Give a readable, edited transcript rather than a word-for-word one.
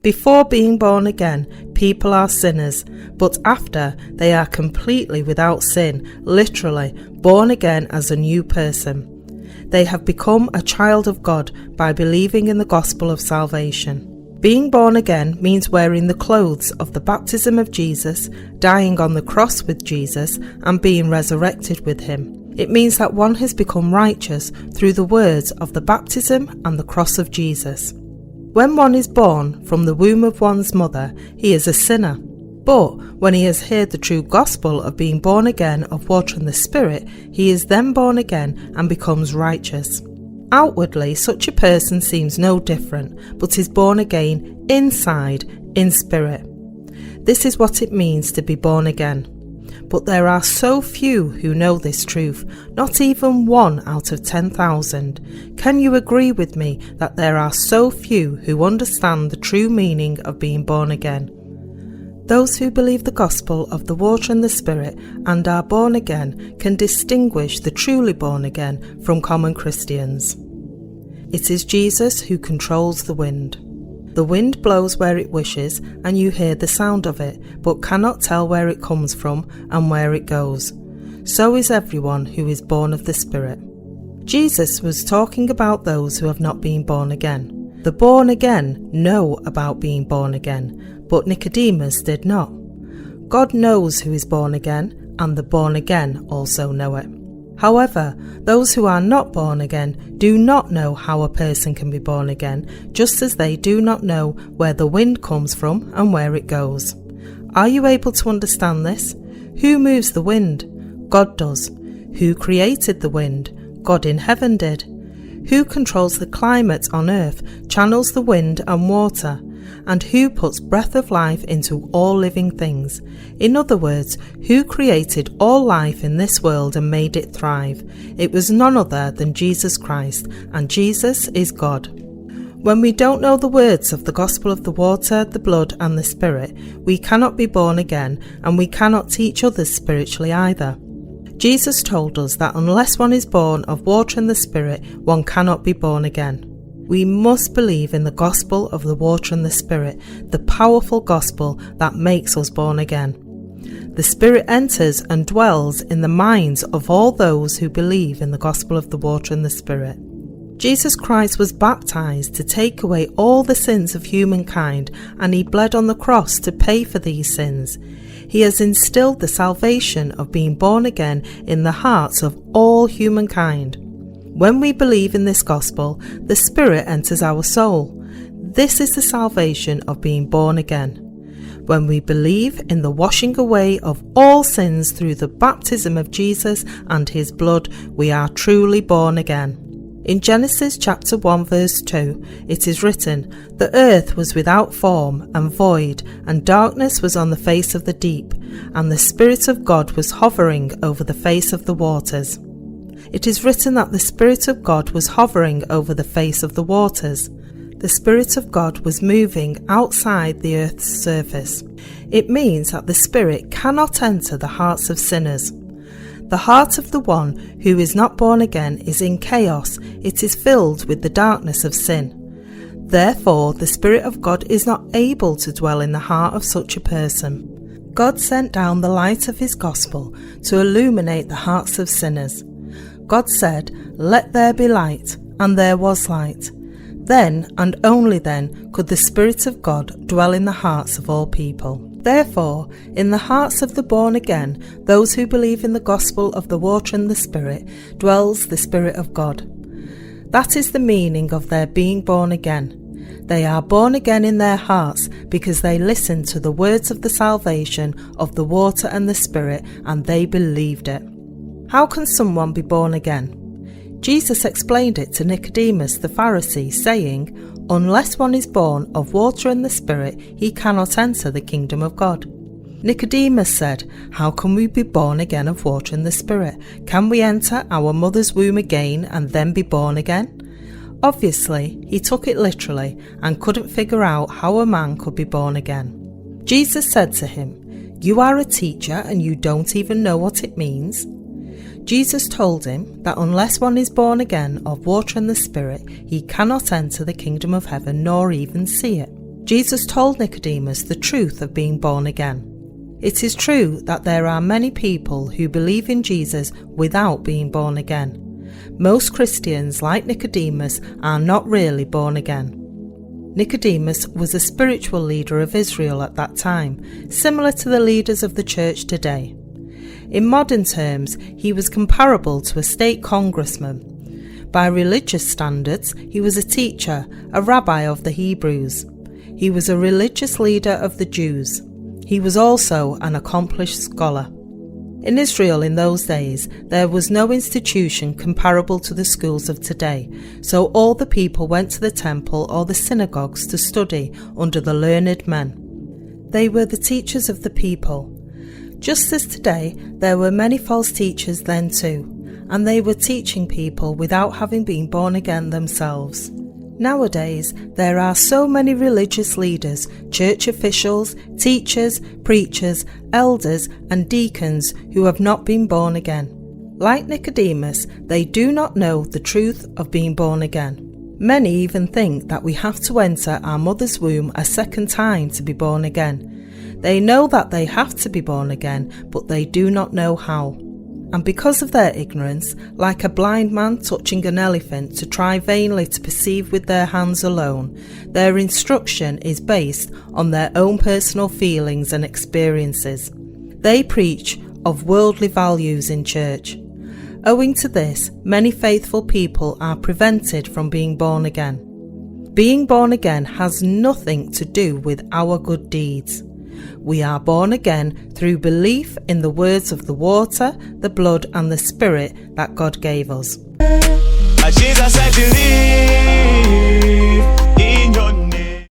Before being born again, people are sinners, but after, they are completely without sin, literally, born again as a new person. They have become a child of God by believing in the gospel of salvation. Being born again means wearing the clothes of the baptism of Jesus, dying on the cross with Jesus, and being resurrected with him. It means that one has become righteous through the words of the baptism and the cross of Jesus. When one is born from the womb of one's mother, he is a sinner. But when he has heard the true gospel of being born again of water and the Spirit, he is then born again and becomes righteous. Outwardly, such a person seems no different, but is born again inside, in spirit. This is what it means to be born again. But there are so few who know this truth, not even 1 out of 10,000. Can you agree with me that there are so few who understand the true meaning of being born again? Those who believe the gospel of the water and the Spirit and are born again can distinguish the truly born again from common Christians. It is Jesus who controls the wind. The wind blows where it wishes, and you hear the sound of it, but cannot tell where it comes from and where it goes. So is everyone who is born of the Spirit. Jesus was talking about those who have not been born again. The born again know about being born again, but Nicodemus did not. God knows who is born again, and the born again also know it. However, those who are not born again do not know how a person can be born again, just as they do not know where the wind comes from and where it goes. Are you able to understand this? Who moves the wind? God does. Who created the wind? God in heaven did. Who controls the climate on earth, channels the wind and water? And who puts breath of life into all living things? In other words, who created all life in this world and made it thrive? It was none other than Jesus Christ, and Jesus is God. When we don't know the words of the gospel of the water, the blood and the Spirit, we cannot be born again, and we cannot teach others spiritually either. Jesus told us that unless one is born of water and the Spirit, one cannot be born again. We must believe in the gospel of the water and the Spirit, the powerful gospel that makes us born again. The Spirit enters and dwells in the minds of all those who believe in the gospel of the water and the Spirit. Jesus Christ was baptized to take away all the sins of humankind, and he bled on the cross to pay for these sins. He has instilled the salvation of being born again in the hearts of all humankind. When we believe in this gospel, the Spirit enters our soul. This is the salvation of being born again. When we believe in the washing away of all sins through the baptism of Jesus and his blood, we are truly born again. In Genesis chapter 1 verse 2, it is written, "The earth was without form and void, and darkness was on the face of the deep, and the Spirit of God was hovering over the face of the waters." It is written that the Spirit of God was hovering over the face of the waters. The Spirit of God was moving outside the earth's surface. It means that the Spirit cannot enter the hearts of sinners. The heart of the one who is not born again is in chaos. It is filled with the darkness of sin. Therefore, the Spirit of God is not able to dwell in the heart of such a person. God sent down the light of his gospel to illuminate the hearts of sinners. God said, "Let there be light," and there was light. Then, and only then, could the Spirit of God dwell in the hearts of all people. Therefore, in the hearts of the born again, those who believe in the gospel of the water and the Spirit, dwells the Spirit of God. That is the meaning of their being born again. They are born again in their hearts because they listened to the words of the salvation of the water and the Spirit, and they believed it. How can someone be born again? Jesus explained it to Nicodemus the Pharisee, saying, "Unless one is born of water and the Spirit, he cannot enter the kingdom of God." Nicodemus said, "How can we be born again of water and the Spirit? Can we enter our mother's womb again and then be born again?" Obviously, he took it literally and couldn't figure out how a man could be born again. Jesus said to him, "You are a teacher and you don't even know what it means?" Jesus told him that unless one is born again of water and the Spirit, he cannot enter the kingdom of heaven nor even see it. Jesus told Nicodemus the truth of being born again. It is true that there are many people who believe in Jesus without being born again. Most Christians, like Nicodemus, are not really born again. Nicodemus was a spiritual leader of Israel at that time, similar to the leaders of the church today. In modern terms, he was comparable to a state congressman. By religious standards, he was a teacher, a rabbi of the Hebrews. He was a religious leader of the Jews. He was also an accomplished scholar. In Israel in those days, there was no institution comparable to the schools of today, so all the people went to the temple or the synagogues to study under the learned men. They were the teachers of the people. Just as today, there were many false teachers then too, and they were teaching people without having been born again themselves. Nowadays, there are so many religious leaders, church officials, teachers, preachers, elders, and deacons who have not been born again. Like Nicodemus, they do not know the truth of being born again. Many even think that we have to enter our mother's womb a second time to be born again. They know that they have to be born again, but they do not know how. And because of their ignorance, like a blind man touching an elephant to try vainly to perceive with their hands alone, their instruction is based on their own personal feelings and experiences. They preach of worldly values in church. Owing to this, many faithful people are prevented from being born again. Being born again has nothing to do with our good deeds. We are born again through belief in the words of the water, the blood and the Spirit that God gave us. Jesus, I believe.